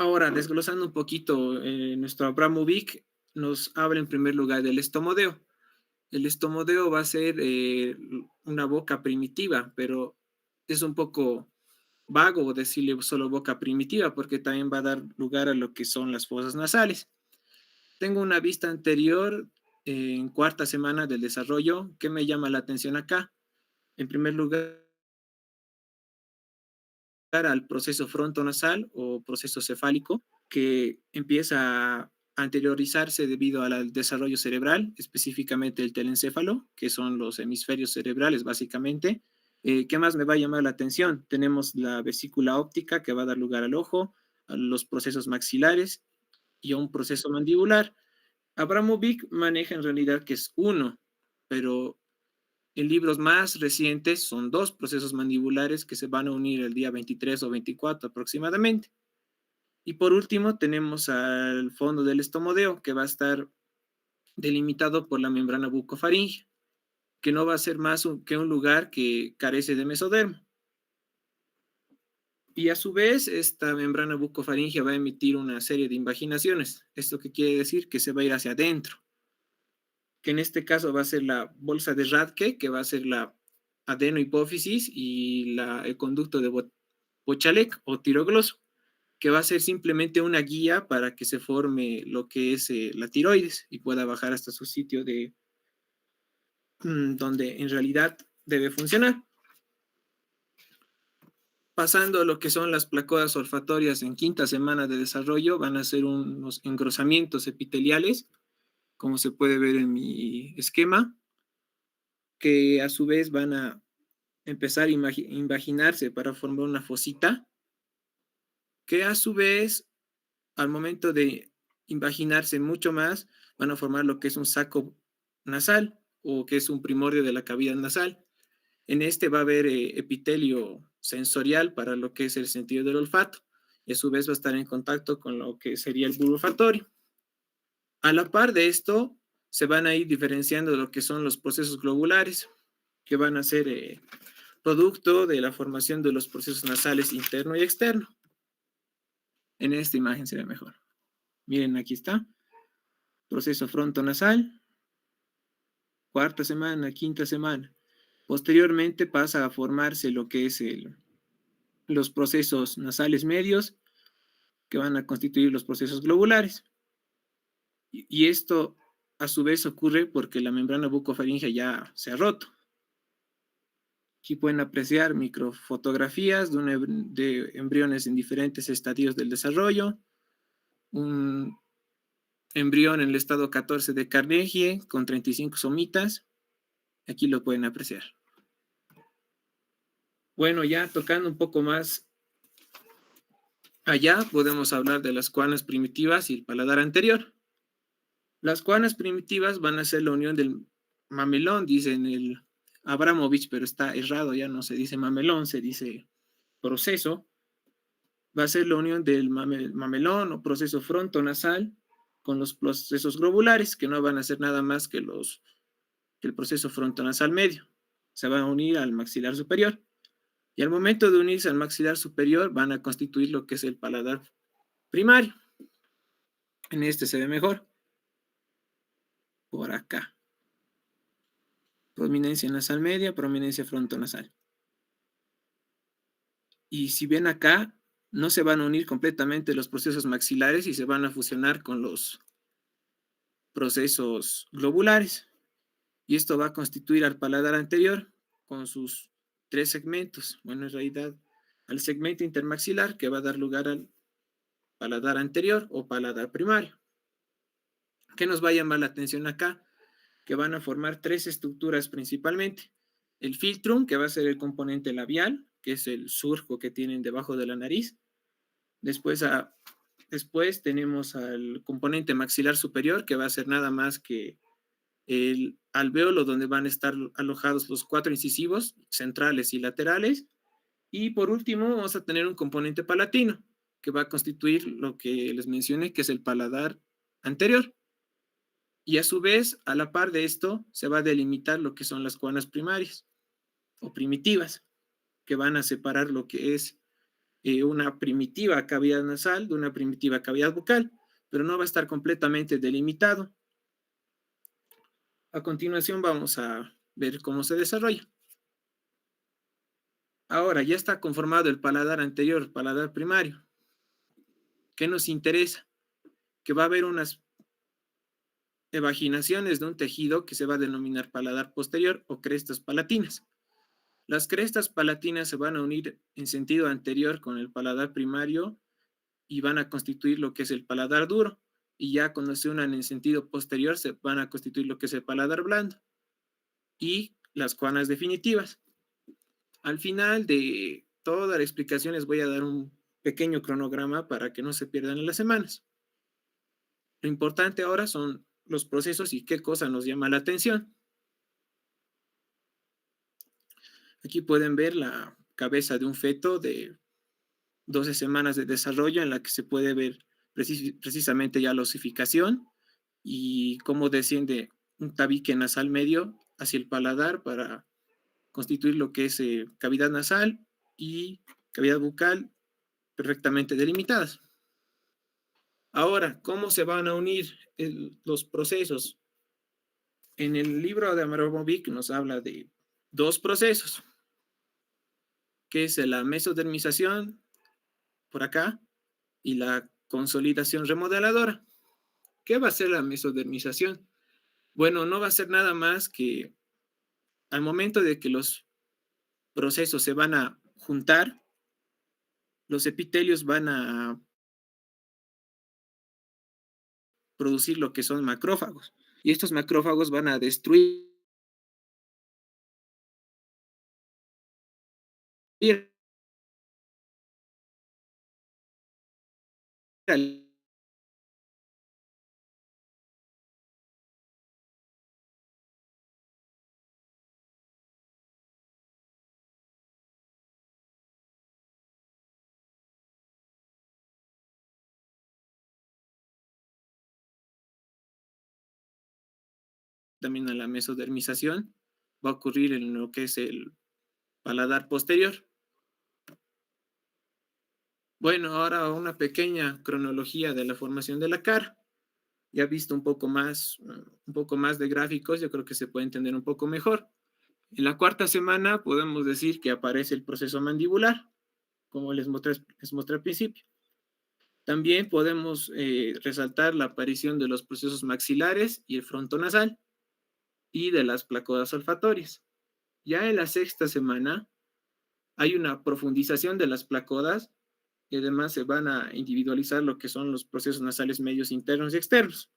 Ahora, desglosando un poquito, nuestro Abramovic nos habla en primer lugar del estomodeo. El estomodeo va a ser una boca primitiva, pero es un poco vago decirle solo boca primitiva, porque también va a dar lugar a lo que son las fosas nasales. Tengo una vista anterior en cuarta semana del desarrollo. ¿Qué me llama la atención acá? En primer lugar, al proceso frontonasal o proceso cefálico, que empieza a anteriorizarse debido al desarrollo cerebral, específicamente el telencéfalo, que son los hemisferios cerebrales básicamente. ¿Qué más me va a llamar la atención? Tenemos la vesícula óptica que va a dar lugar al ojo, a los procesos maxilares y a un proceso mandibular. Abramovic maneja en realidad que es uno, pero en libros más recientes son dos procesos mandibulares que se van a unir el día 23 o 24 aproximadamente. Y por último tenemos al fondo del estomodeo, que va a estar delimitado por la membrana bucofaringea, que no va a ser más que un lugar que carece de mesodermo. Y a su vez, esta membrana bucofaringea va a emitir una serie de invaginaciones. ¿Esto qué quiere decir? Que se va a ir hacia adentro, que en este caso va a ser la bolsa de Radke, que va a ser la adenohipófisis y el conducto de Bochalek o tirogloso, que va a ser simplemente una guía para que se forme lo que es la tiroides y pueda bajar hasta su sitio de donde en realidad debe funcionar. Pasando a lo que son las placodas olfatorias en quinta semana de desarrollo, van a ser unos engrosamientos epiteliales, como se puede ver en mi esquema, que a su vez van a empezar a invaginarse para formar una fosita, que a su vez, al momento de invaginarse mucho más, van a formar lo que es un saco nasal o que es un primordio de la cavidad nasal. En este va a haber epitelio sensorial para lo que es el sentido del olfato y a su vez va a estar en contacto con lo que sería el bulbo olfatorio. A la par de esto, se van a ir diferenciando lo que son los procesos globulares, que van a ser producto de la formación de los procesos nasales interno y externo. En esta imagen se ve mejor. Miren, aquí está. Proceso frontonasal, cuarta semana, quinta semana. Posteriormente pasa a formarse lo que es los procesos nasales medios, que van a constituir los procesos globulares. Y esto, a su vez, ocurre porque la membrana bucofaringea ya se ha roto. Aquí pueden apreciar microfotografías de embriones en diferentes estadios del desarrollo, un embrión en el estado 14 de Carnegie con 35 somitas. Aquí lo pueden apreciar. Bueno, ya tocando un poco más allá, podemos hablar de las cuanas primitivas y el paladar anterior. Las cuanas primitivas van a ser la unión del mamelón, dice en el Abramovich, pero está errado, ya no se dice mamelón, se dice proceso. Va a ser la unión del mamelón o proceso frontonasal con los procesos globulares, que no van a ser nada más que el proceso frontonasal medio. Se van a unir al maxilar superior. Y al momento de unirse al maxilar superior, van a constituir lo que es el paladar primario. En este se ve mejor. Por acá. Prominencia nasal media, prominencia frontonasal. Y si ven acá, no se van a unir completamente los procesos maxilares y se van a fusionar con los procesos globulares. Y esto va a constituir al paladar anterior con sus tres segmentos. Bueno, en realidad, al segmento intermaxilar que va a dar lugar al paladar anterior o paladar primario. ¿Qué nos va a llamar la atención acá? Que van a formar tres estructuras principalmente. El filtrum, que va a ser el componente labial, que es el surco que tienen debajo de la nariz. Después tenemos al componente maxilar superior, que va a ser nada más que el alvéolo, donde van a estar alojados los cuatro incisivos centrales y laterales. Y por último, vamos a tener un componente palatino, que va a constituir lo que les mencioné, que es el paladar anterior. Y a su vez, a la par de esto, se va a delimitar lo que son las cuanas primarias o primitivas, que van a separar lo que es una primitiva cavidad nasal de una primitiva cavidad bucal, pero no va a estar completamente delimitado. A continuación vamos a ver cómo se desarrolla. Ahora ya está conformado el paladar anterior, el paladar primario. ¿Qué nos interesa? Que va a haber unas evaginaciones de un tejido que se va a denominar paladar posterior o crestas palatinas. Las crestas palatinas se van a unir en sentido anterior con el paladar primario y van a constituir lo que es el paladar duro. Y ya cuando se unan en sentido posterior se van a constituir lo que es el paladar blando y las coanas definitivas. Al final de toda la explicación les voy a dar un pequeño cronograma para que no se pierdan en las semanas. Lo importante ahora son los procesos y qué cosa nos llama la atención. Aquí pueden ver la cabeza de un feto de 12 semanas de desarrollo en la que se puede ver precisamente ya la osificación y cómo desciende un tabique nasal medio hacia el paladar para constituir lo que es cavidad nasal y cavidad bucal perfectamente delimitadas. Ahora, ¿cómo se van a unir los procesos? En el libro de Abramovic nos habla de dos procesos, que es la mesodermización por acá y la consolidación remodeladora. ¿Qué va a ser la mesodermización? Bueno, no va a ser nada más que al momento de que los procesos se van a juntar, los epitelios van a producir lo que son macrófagos. Y estos macrófagos van a destruir también a la mesodermización. Va a ocurrir en lo que es el paladar posterior. Bueno, ahora una pequeña cronología de la formación de la cara. Ya visto un poco más de gráficos, yo creo que se puede entender un poco mejor. En la cuarta semana podemos decir que aparece el proceso mandibular, como les mostré al principio. También podemos resaltar la aparición de los procesos maxilares y el frontonasal y de las placodas olfatorias. Ya en la sexta semana hay una profundización de las placodas y además se van a individualizar lo que son los procesos nasales medios internos y externos.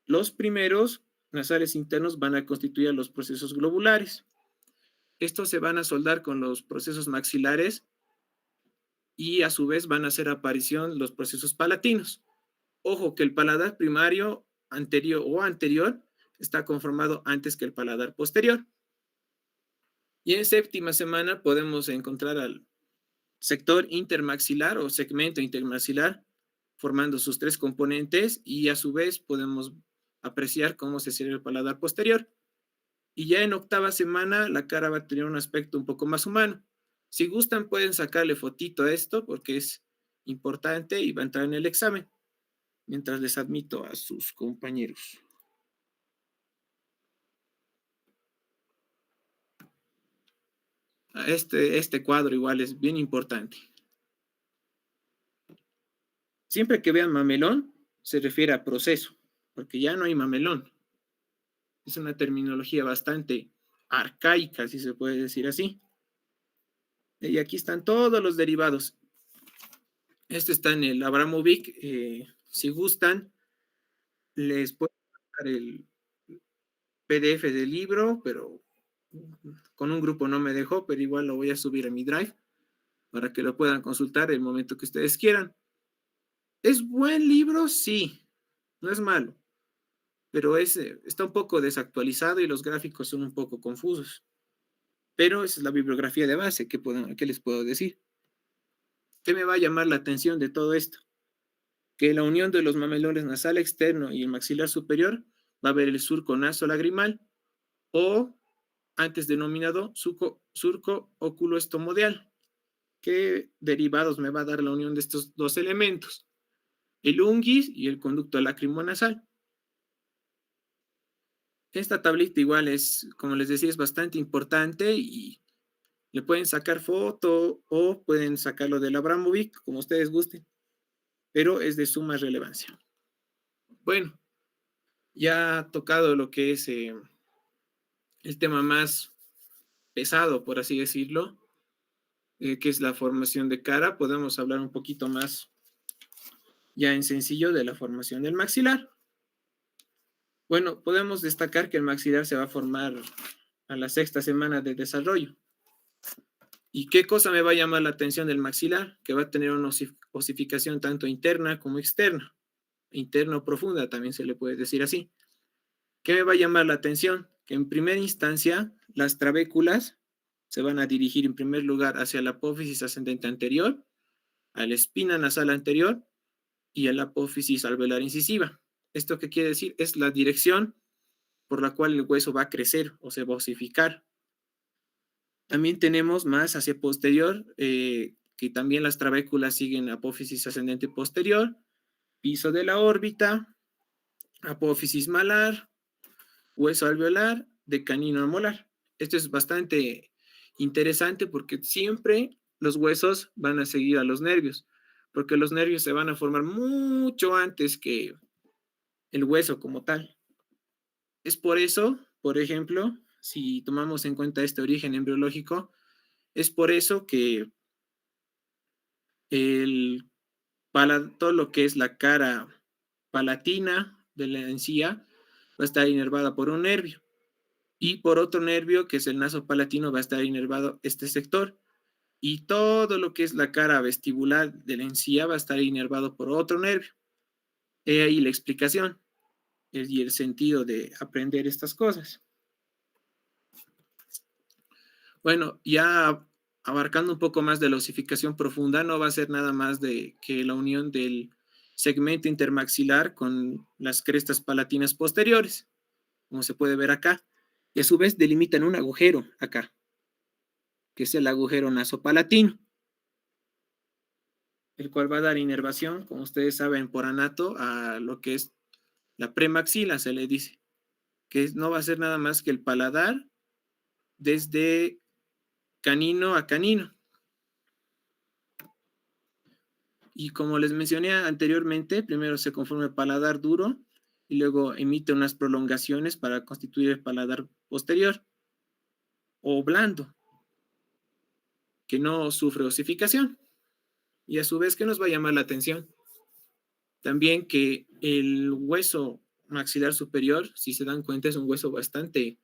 Los primeros nasales internos van a constituir los procesos globulares. Estos se van a soldar con los procesos maxilares y a su vez van a hacer aparición los procesos palatinos. Ojo que el paladar primario anterior está conformado antes que el paladar posterior. Y en séptima semana podemos encontrar al sector intermaxilar o segmento intermaxilar formando sus tres componentes y a su vez podemos apreciar cómo se cierra el paladar posterior. Y ya en octava semana la cara va a tener un aspecto un poco más humano. Si gustan pueden sacarle fotito a esto porque es importante y va a entrar en el examen mientras les admito a sus compañeros. Este cuadro igual es bien importante. Siempre que vean mamelón, se refiere a proceso, porque ya no hay mamelón. Es una terminología bastante arcaica, si se puede decir así. Y aquí están todos los derivados. Este está en el Abramovic. Si gustan, les puedo dar el PDF del libro, pero con un grupo no me dejó, pero igual lo voy a subir a mi Drive para que lo puedan consultar el momento que ustedes quieran. ¿Es buen libro? Sí, no es malo, pero está un poco desactualizado y los gráficos son un poco confusos. Pero esa es la bibliografía de base, ¿qué les puedo decir? ¿Qué me va a llamar la atención de todo esto? Que la unión de los mamelones nasal externo y el maxilar superior va a haber el surco nasolagrimal o antes denominado surco oculoestomodial. ¿Qué derivados me va a dar la unión de estos dos elementos? El unguis y el conducto lacrimonasal. Esta tablita igual es, como les decía, es bastante importante y le pueden sacar foto o pueden sacarlo del Abramovic, como ustedes gusten, pero es de suma relevancia. Bueno, ya tocado lo que es el tema más pesado, por así decirlo, que es la formación de cara, podemos hablar un poquito más ya en sencillo de la formación del maxilar. Bueno, podemos destacar que el maxilar se va a formar a la sexta semana de desarrollo. ¿Y qué cosa me va a llamar la atención del maxilar? Que va a tener una osificación tanto interna como externa. Interna o profunda, también se le puede decir así. ¿Qué me va a llamar la atención? Que en primera instancia las trabéculas se van a dirigir en primer lugar hacia la apófisis ascendente anterior, a la espina nasal anterior y a la apófisis alveolar incisiva. ¿Esto qué quiere decir? Es la dirección por la cual el hueso va a crecer o se va a osificar. También tenemos más hacia posterior, que también las trabéculas siguen apófisis ascendente posterior, piso de la órbita, apófisis malar, hueso alveolar, de canino molar. Esto es bastante interesante porque siempre los huesos van a seguir a los nervios, porque los nervios se van a formar mucho antes que el hueso como tal. Es por eso, por ejemplo, si tomamos en cuenta este origen embriológico, es por eso que el todo lo que es la cara palatina de la encía va a estar inervada por un nervio y por otro nervio que es el naso palatino va a estar inervado este sector y todo lo que es la cara vestibular de la encía va a estar inervado por otro nervio. He ahí la explicación y el sentido de aprender estas cosas. Bueno, ya abarcando un poco más de la osificación profunda, no va a ser nada más de que la unión del segmento intermaxilar con las crestas palatinas posteriores, como se puede ver acá, y a su vez delimitan un agujero acá, que es el agujero nasopalatino, el cual va a dar inervación, como ustedes saben, por anato, a lo que es la premaxila, se le dice, que no va a ser nada más que el paladar desde canino a canino. Y como les mencioné anteriormente, primero se conforma el paladar duro y luego emite unas prolongaciones para constituir el paladar posterior o blando, que no sufre osificación. Y a su vez, ¿qué nos va a llamar la atención? También que el hueso maxilar superior, si se dan cuenta, es un hueso bastante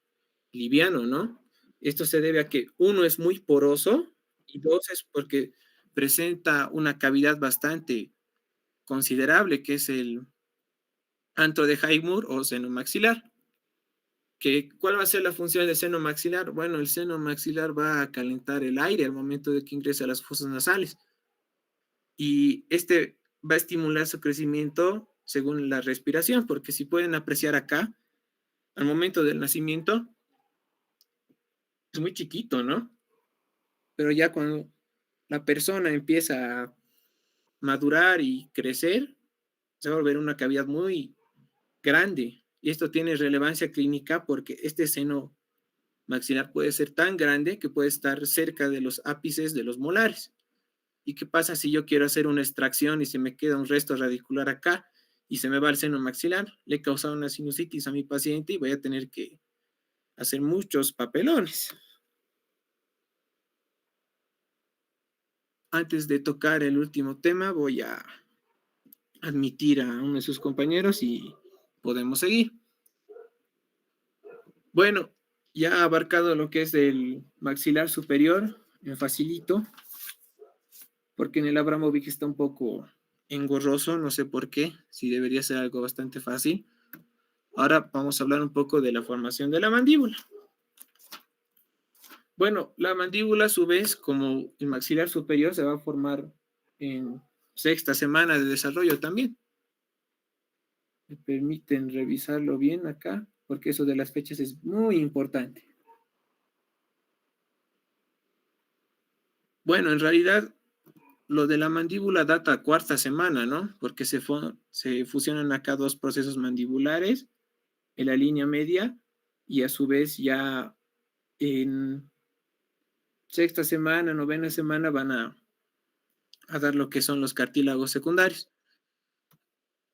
liviano, ¿no? Esto se debe a que uno es muy poroso y dos es porque presenta una cavidad bastante considerable, que es el antro de Highmore o seno maxilar. ¿Cuál va a ser la función del seno maxilar? Bueno, el seno maxilar va a calentar el aire al momento de que ingrese a las fosas nasales y este va a estimular su crecimiento según la respiración, porque si pueden apreciar acá, al momento del nacimiento es muy chiquito, ¿no? Pero ya cuando la persona empieza a madurar y crecer, se va a volver una cavidad muy grande. Y esto tiene relevancia clínica porque este seno maxilar puede ser tan grande que puede estar cerca de los ápices de los molares. ¿Y qué pasa si yo quiero hacer una extracción y se me queda un resto radicular acá y se me va el seno maxilar? Le he causado una sinusitis a mi paciente y voy a tener que hacer muchos papelones. Antes de tocar el último tema, voy a admitir a uno de sus compañeros y podemos seguir. Bueno, ya abarcado lo que es el maxilar superior, me facilito, porque en el Abramovic está un poco engorroso, no sé por qué, si debería ser algo bastante fácil. Ahora vamos a hablar un poco de la formación de la mandíbula. Bueno, la mandíbula a su vez, como el maxilar superior, se va a formar en sexta semana de desarrollo también. Me permiten revisarlo bien acá, porque eso de las fechas es muy importante. Bueno, en realidad lo de la mandíbula data cuarta semana, ¿no? Porque se fusionan acá dos procesos mandibulares en la línea media y a su vez ya en sexta semana, novena semana van a dar lo que son los cartílagos secundarios.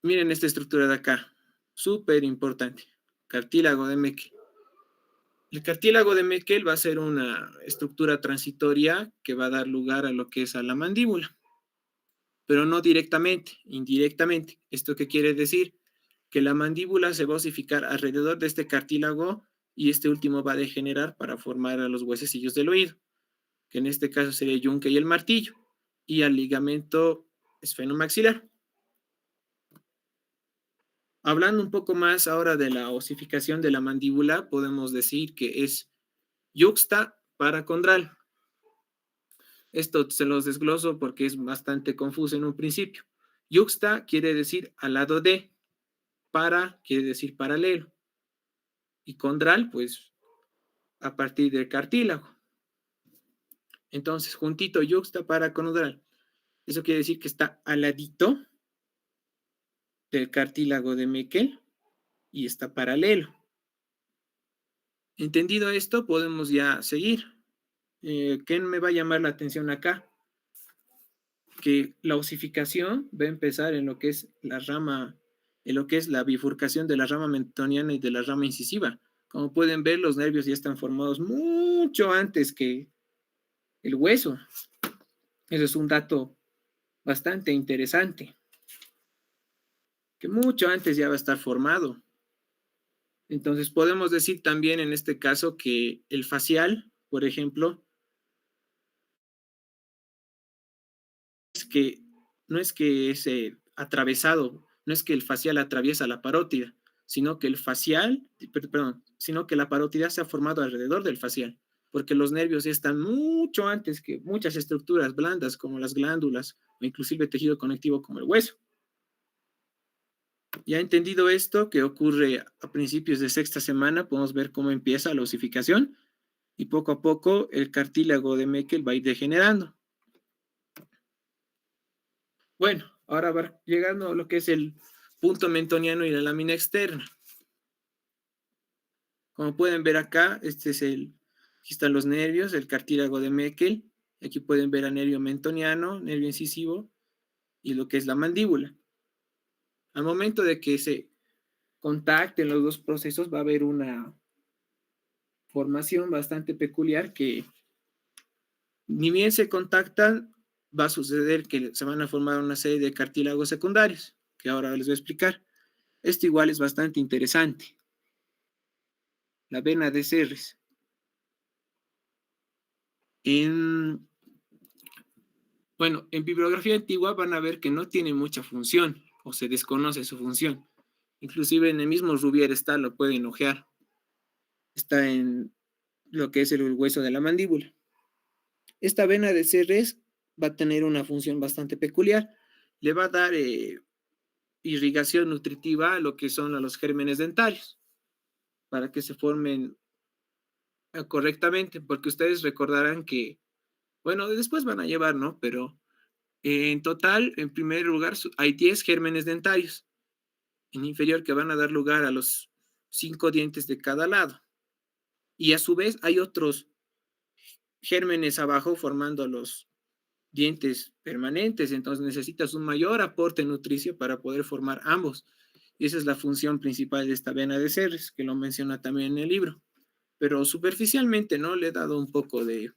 Miren esta estructura de acá, súper importante, cartílago de Meckel. El cartílago de Meckel va a ser una estructura transitoria que va a dar lugar a lo que es a la mandíbula, pero no directamente, indirectamente. ¿Esto qué quiere decir? Que la mandíbula se va a osificar alrededor de este cartílago y este último va a degenerar para formar a los huesecillos del oído, que en este caso sería el yunque y el martillo, y al ligamento esfenomaxilar. Hablando un poco más ahora de la osificación de la mandíbula, podemos decir que es yuxta paracondral. Esto se los desgloso porque es bastante confuso en un principio. Yuxta quiere decir al lado de, para quiere decir paralelo, y condral, pues a partir del cartílago. Entonces, juntito, yuxta paracondral. Eso quiere decir que está al ladito del cartílago de Meckel y está paralelo. Entendido esto, podemos ya seguir. ¿Qué me va a llamar la atención acá? Que la osificación va a empezar en lo que es la rama, en lo que es la bifurcación de la rama mentoniana y de la rama incisiva. Como pueden ver, los nervios ya están formados mucho antes que el hueso. Eso es un dato bastante interesante, que mucho antes ya va a estar formado. Entonces podemos decir también en este caso que el facial, por ejemplo, es que no es que es atravesado, no es que el facial atraviesa la parótida, sino que el facial, perdón, sino que la parótida se ha formado alrededor del facial, porque los nervios ya están mucho antes que muchas estructuras blandas como las glándulas o inclusive tejido conectivo como el hueso. Ya entendido esto, que ocurre a principios de sexta semana, podemos ver cómo empieza la osificación y poco a poco el cartílago de Meckel va a ir degenerando. Bueno, ahora va llegando a lo que es el punto mentoniano y la lámina externa. Como pueden ver acá, aquí están los nervios, el cartílago de Meckel. Aquí pueden ver a nervio mentoniano, nervio incisivo y lo que es la mandíbula. Al momento de que se contacten los dos procesos, va a haber una formación bastante peculiar que ni bien se contactan, va a suceder que se van a formar una serie de cartílagos secundarios, que ahora les voy a explicar. Esto igual es bastante interesante. La vena de Serres. Bueno, en bibliografía antigua van a ver que no tiene mucha función o se desconoce su función. Inclusive en el mismo Rubier está, lo pueden ojear. Está en lo que es el hueso de la mandíbula. Esta vena de Serres va a tener una función bastante peculiar. Le va a dar irrigación nutritiva a lo que son a los gérmenes dentarios para que se formen correctamente, porque ustedes recordarán que, bueno, después van a llevar, ¿no? Pero en total, en primer lugar, hay 10 gérmenes dentarios en inferior que van a dar lugar a los 5 dientes de cada lado. Y a su vez hay otros gérmenes abajo formando los dientes permanentes, entonces necesitas un mayor aporte nutricio para poder formar ambos. Y esa es la función principal de esta vena de Serres, que lo menciona también en el libro. Pero superficialmente, ¿no? Le he dado un poco de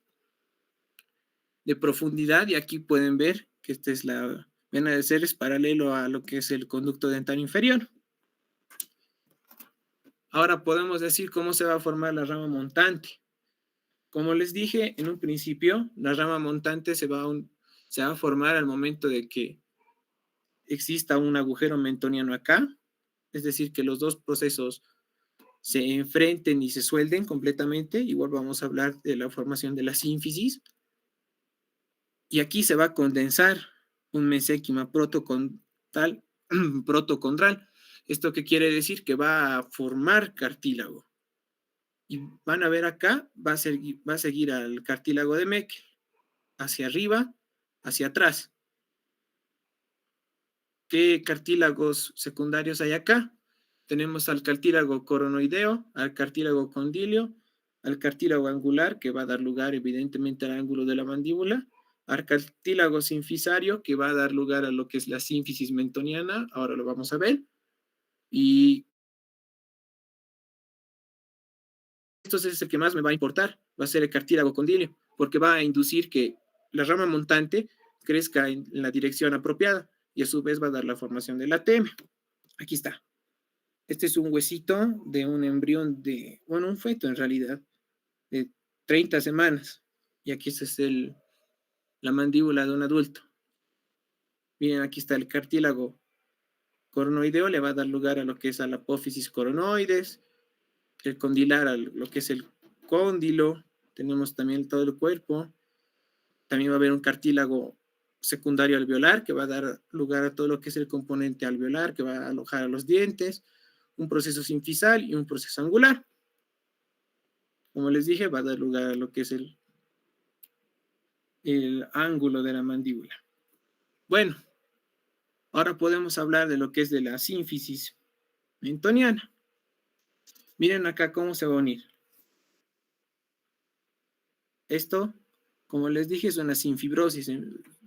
profundidad y aquí pueden ver que esta es la vena de Serres paralelo a lo que es el conducto dental inferior. Ahora podemos decir cómo se va a formar la rama montante. Como les dije en un principio, la rama montante se va a formar al momento de que exista un agujero mentoniano acá, es decir, que los dos procesos se enfrenten y se suelden completamente. Igual vamos a hablar de la formación de la sínfisis. Y aquí se va a condensar un mesénquima protocondral. ¿Esto qué quiere decir? Que va a formar cartílago. Y van a ver acá, va a seguir al cartílago de Meckel. hacia arriba, hacia atrás. ¿Qué cartílagos secundarios hay acá? Tenemos al cartílago coronoideo, al cartílago condilio, al cartílago angular, que va a dar lugar evidentemente al ángulo de la mandíbula, al cartílago sinfisario, que va a dar lugar a lo que es la sínfisis mentoniana, ahora lo vamos a ver, y esto es el que más me va a importar, va a ser el cartílago condilio, porque va a inducir que la rama montante crezca en la dirección apropiada y a su vez va a dar la formación de la TM. Aquí está. Este es un huesito de un embrión de, bueno, un feto en realidad, de 30 semanas. Y aquí está la mandíbula de un adulto. Miren, aquí está el cartílago coronoideo, le va a dar lugar a lo que es a la apófisis coronoides, el condilar a lo que es el cóndilo, tenemos también todo el cuerpo, también va a haber un cartílago secundario alveolar que va a dar lugar a todo lo que es el componente alveolar, que va a alojar a los dientes, un proceso sinfisal y un proceso angular. Como les dije, va a dar lugar a lo que es el ángulo de la mandíbula. Bueno, ahora podemos hablar de lo que es de la sínfisis mentoniana. Miren acá cómo se va a unir. Esto, como les dije, es una sinfibrosis,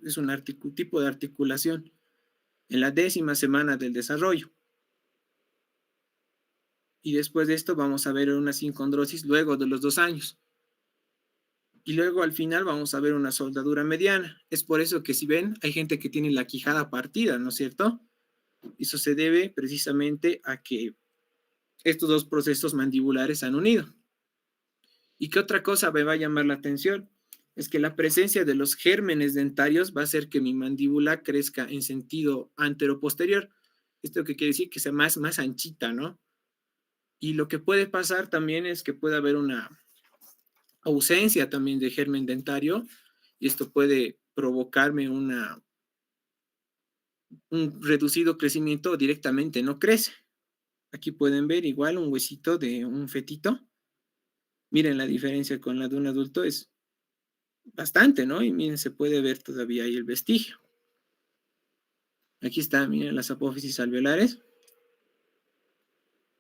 es un tipo de articulación en la 10ª semana del desarrollo. Y después de esto vamos a ver una sincondrosis luego de los 2 años. Y luego al final vamos a ver una soldadura mediana. Es por eso que si ven, hay gente que tiene la quijada partida, ¿no es cierto? Eso se debe precisamente a que estos dos procesos mandibulares han unido. ¿Y qué otra cosa me va a llamar la atención? Es que la presencia de los gérmenes dentarios va a hacer que mi mandíbula crezca en sentido antero-posterior. Esto que quiere decir que sea más anchita, ¿no? Y lo que puede pasar también es que puede haber una ausencia también de germen dentario y esto puede provocarme un reducido crecimiento o directamente no crece. Aquí pueden ver igual un huesito de un fetito. Miren la diferencia con la de un adulto, es bastante, ¿no? Y miren, se puede ver todavía ahí el vestigio. Aquí está, miren las apófisis alveolares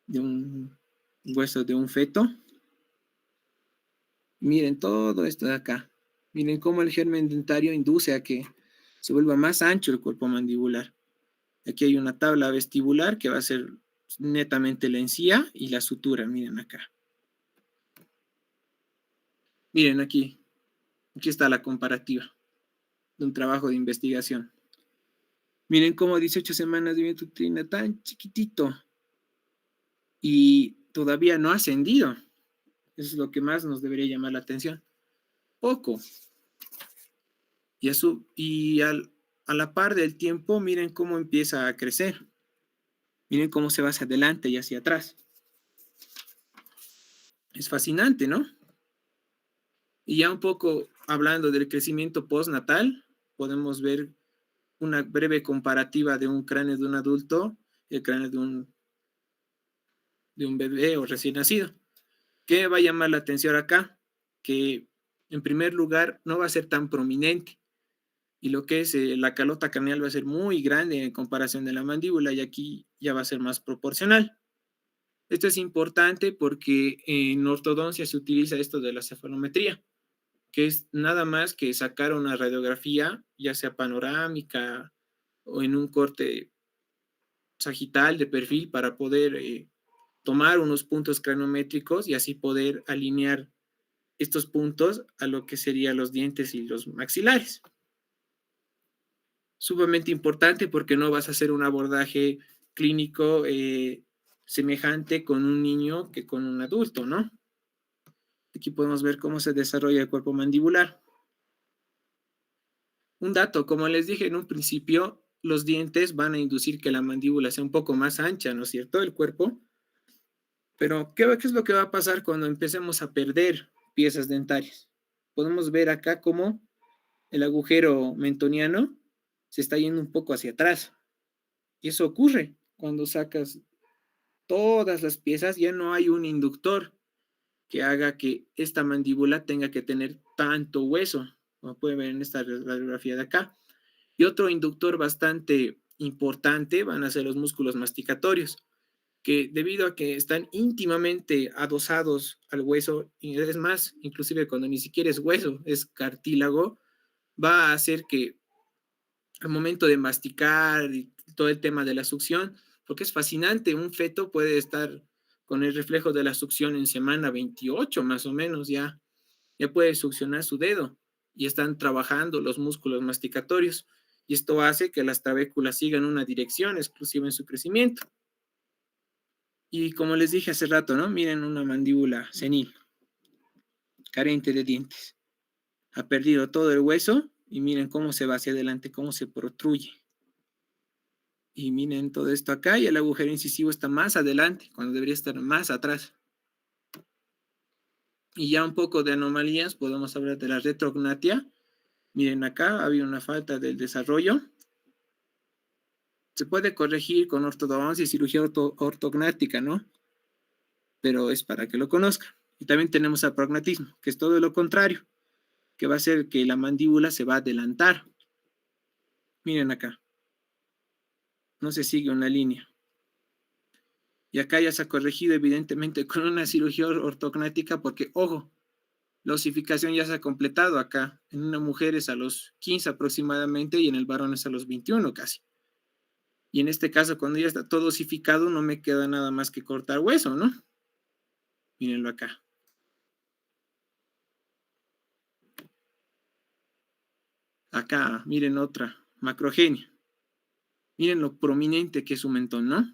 de un hueso de un feto. Miren todo esto de acá. Miren cómo el germen dentario induce a que se vuelva más ancho el cuerpo mandibular. Aquí hay una tabla vestibular que va a ser netamente la encía y la sutura. Miren acá. Miren aquí. Aquí está la comparativa de un trabajo de investigación. Miren cómo 18 semanas de viento tan chiquitito y todavía no ha ascendido. Eso es lo que más nos debería llamar la atención. Poco. A la par del tiempo, miren cómo empieza a crecer. Miren cómo se va hacia adelante y hacia atrás. Es fascinante, ¿no? Y ya un poco hablando del crecimiento postnatal, podemos ver una breve comparativa de un cráneo de un adulto y el cráneo de un bebé o recién nacido. ¿Qué va a llamar la atención acá? Que en primer lugar no va a ser tan prominente y lo que es la calota craneal va a ser muy grande en comparación de la mandíbula y aquí ya va a ser más proporcional. Esto es importante porque en ortodoncia se utiliza esto de la cefalometría, que es nada más que sacar una radiografía, ya sea panorámica o en un corte sagital de perfil para poder tomar unos puntos cranométricos y así poder alinear estos puntos a lo que serían los dientes y los maxilares. Sumamente importante porque no vas a hacer un abordaje clínico semejante con un niño que con un adulto, ¿no? Aquí podemos ver cómo se desarrolla el cuerpo mandibular. Un dato, como les dije en un principio, los dientes van a inducir que la mandíbula sea un poco más ancha, ¿no es cierto? El cuerpo. Pero, ¿qué es lo que va a pasar cuando empecemos a perder piezas dentarias? Podemos ver acá cómo el agujero mentoniano se está yendo un poco hacia atrás. Y eso ocurre cuando sacas todas las piezas, ya no hay un inductor que haga que esta mandíbula tenga que tener tanto hueso. como pueden ver en esta radiografía de acá. Y otro inductor bastante importante van a ser los músculos masticatorios, que debido a que están íntimamente adosados al hueso, y es más, inclusive cuando ni siquiera es hueso, es cartílago, va a hacer que al momento de masticar y todo el tema de la succión, porque es fascinante, un feto puede estar con el reflejo de la succión en semana 28 más o menos, ya puede succionar su dedo y están trabajando los músculos masticatorios y esto hace que las trabéculas sigan una dirección exclusiva en su crecimiento. Y como les dije hace rato, ¿no? Miren una mandíbula senil, carente de dientes. Ha perdido todo el hueso y miren cómo se va hacia adelante, cómo se protruye. Y miren todo esto acá y el agujero incisivo está más adelante, cuando debería estar más atrás. Y ya un poco de anomalías, podemos hablar de la retrognatia. Miren acá, había una falta del desarrollo. Se puede corregir con ortodoncia y cirugía ortognática, ¿no? Pero es para que lo conozcan. Y también tenemos aprognatismo, que es todo lo contrario, que va a hacer que la mandíbula se va a adelantar. Miren acá, no se sigue una línea. Y acá ya se ha corregido evidentemente con una cirugía ortognática porque, ojo, la osificación ya se ha completado acá. En una mujer es a los 15 aproximadamente y en el varón es a los 21 casi. Y en este caso, cuando ya está todo osificado, no me queda nada más que cortar hueso, ¿no? Mírenlo acá. Acá, miren otra, macrogenia. Miren lo prominente que es su mentón, ¿no?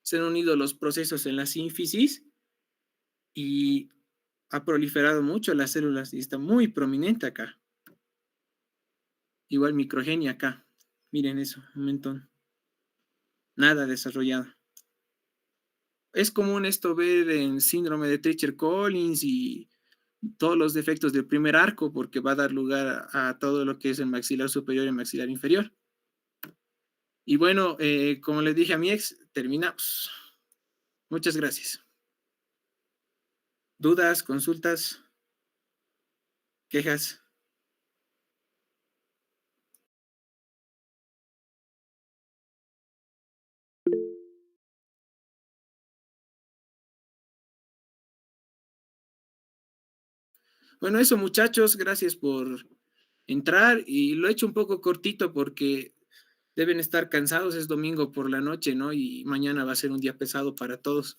Se han unido los procesos en la sínfisis y ha proliferado mucho las células y está muy prominente acá. Igual microgenia acá. Miren eso, un mentón. Nada desarrollado. Es común esto ver en síndrome de Treacher-Collins y todos los defectos del primer arco porque va a dar lugar a todo lo que es el maxilar superior y el maxilar inferior. Y bueno, como le dije a mi ex, terminamos. Muchas gracias. ¿Dudas, consultas, quejas? Bueno, eso muchachos, gracias por entrar y lo he hecho un poco cortito porque deben estar cansados, es domingo por la noche, ¿no? Y mañana va a ser un día pesado para todos.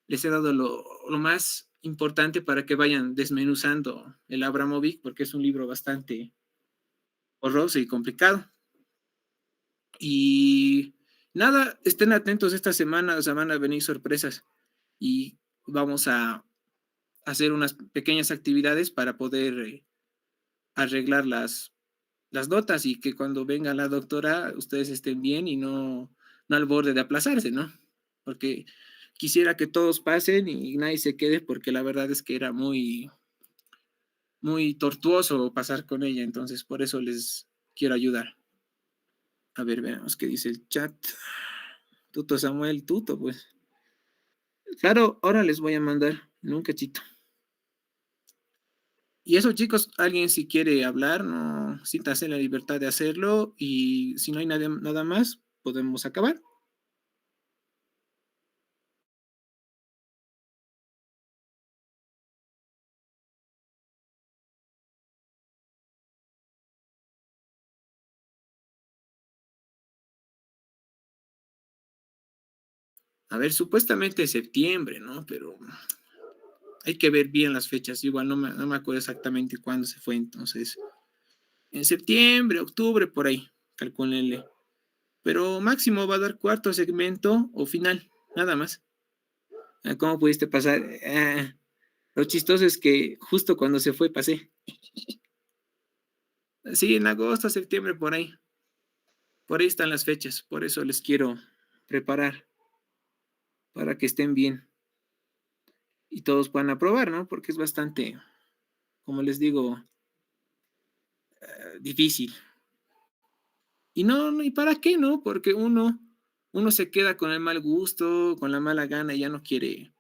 Les he dado lo más importante para que vayan desmenuzando el Abramovic porque es un libro bastante horroroso y complicado. Y nada, estén atentos esta semana, o sea, van a venir sorpresas y vamos a hacer unas pequeñas actividades para poder arreglar las notas y que cuando venga la doctora ustedes estén bien y no al borde de aplazarse, ¿no? Porque quisiera que todos pasen y nadie se quede porque la verdad es que era muy tortuoso pasar con ella, entonces por eso les quiero ayudar. A ver, veamos qué dice el chat. Tuto Samuel, Tuto, pues. Claro, ahora les voy a mandar en un cachito. Y eso, chicos, alguien si quiere hablar, no siéntase en la libertad de hacerlo. Y si no hay nada más, podemos acabar. A ver, supuestamente septiembre, ¿no? Pero hay que ver bien las fechas. Igual no me acuerdo exactamente cuándo se fue. Entonces, en septiembre, octubre, por ahí, calcúlenle. Pero máximo va a dar cuarto segmento o final, nada más. ¿Cómo pudiste pasar? Lo chistoso es que justo cuando se fue pasé. Sí, en agosto, septiembre, por ahí. Por ahí están las fechas. Por eso les quiero preparar para que estén bien y todos puedan aprobar, ¿no? Porque es bastante, como les digo, difícil. Y no, ¿y para qué, no? Porque uno se queda con el mal gusto, con la mala gana y ya no quiere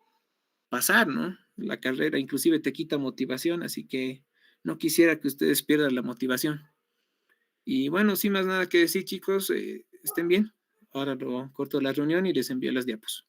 pasar, ¿no? La carrera inclusive te quita motivación, así que no quisiera que ustedes pierdan la motivación. Y bueno, sin más nada que decir, chicos, estén bien. Ahora lo corto la reunión y les envío las diapos.